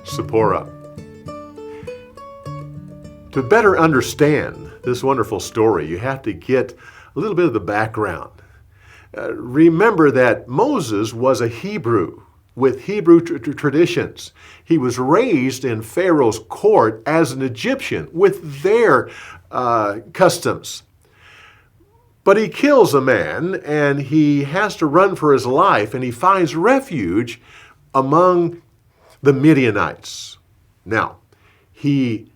Zipporah. To better understand this wonderful story, you have to get a little bit of the background. Remember that Moses was a Hebrew with Hebrew traditions. He was raised in Pharaoh's court as an Egyptian with their customs. But he kills a man and he has to run for his life, and he finds refuge among the Midianites. Now, he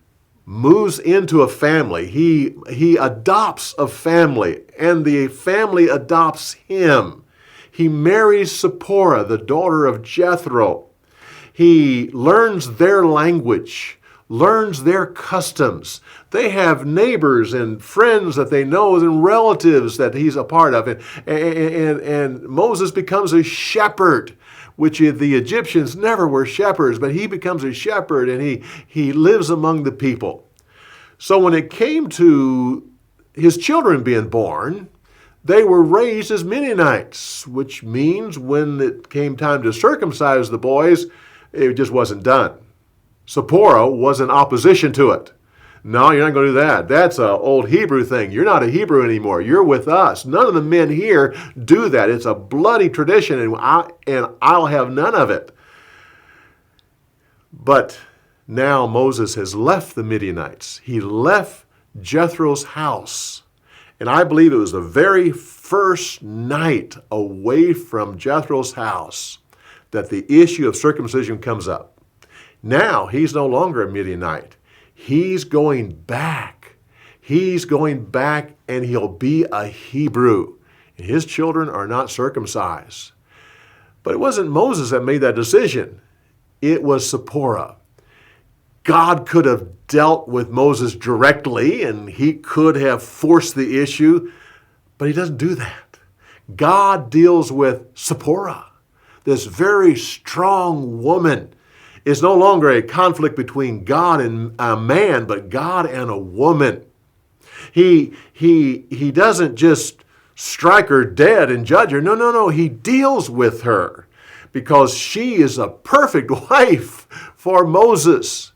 moves into a family. He adopts a family, and the family adopts him. He marries Zipporah, the daughter of Jethro. He learns their language, learns their customs. They have neighbors and friends that they know and relatives that he's a part of. And Moses becomes a shepherd, which the Egyptians never were shepherds, but he becomes a shepherd and he lives among the people. So when it came to his children being born, they were raised as Midianites, which means when it came time to circumcise the boys, it just wasn't done. Zipporah was in opposition to it. No, you're not going to do that. That's an old Hebrew thing. You're not a Hebrew anymore. You're with us. None of the men here do that. It's a bloody tradition, and I'll have none of it. But now Moses has left the Midianites. He left Jethro's house. And I believe it was the very first night away from Jethro's house that the issue of circumcision comes up. Now he's no longer a Midianite. He's going back. He's going back, and he'll be a Hebrew. And his children are not circumcised. But it wasn't Moses that made that decision. It was Zipporah. God could have dealt with Moses directly, and he could have forced the issue, but he doesn't do that. God deals with Zipporah, this very strong woman. It's no longer a conflict between God and a man, but God and a woman. He doesn't just strike her dead and judge her. No. He deals with her because she is a perfect wife for Moses.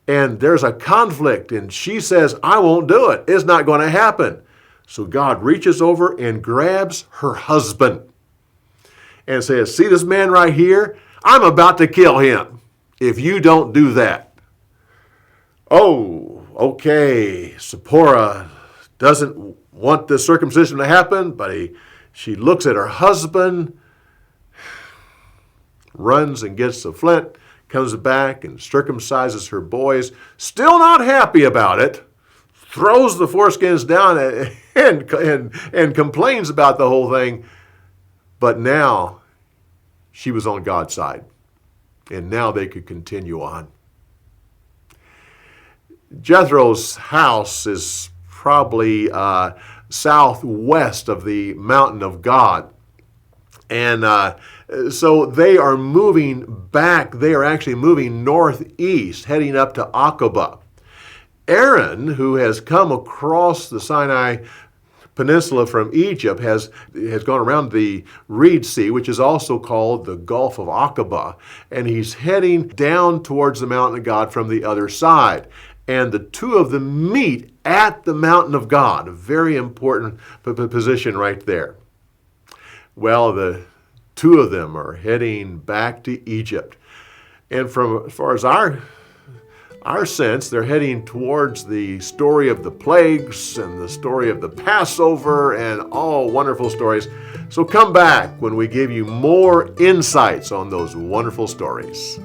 And there's a conflict, and she says, I won't do it. It's not going to happen. So God reaches over and grabs her husband and says, see this man right here? I'm about to kill him if you don't do that. Oh, okay. Zipporah doesn't want the circumcision to happen, but she looks at her husband, runs and gets the flint, comes back and circumcises her boys. Still not happy about it. Throws the foreskins down and complains about the whole thing. But now she was on God's side. And now they could continue on. Jethro's house is probably southwest of the mountain of God. And so they are moving back. They are actually moving northeast, heading up to Aqaba. Aaron, who has come across the Sinai Peninsula from Egypt, has gone around the Reed Sea, which is also called the Gulf of Aqaba, and he's heading down towards the mountain of God from the other side. And the two of them meet at the mountain of God, a very important position right there. Well, the two of them are heading back to Egypt. And from as far as our sense, they're heading towards the story of the plagues and the story of the Passover and all wonderful stories. So come back when we give you more insights on those wonderful stories.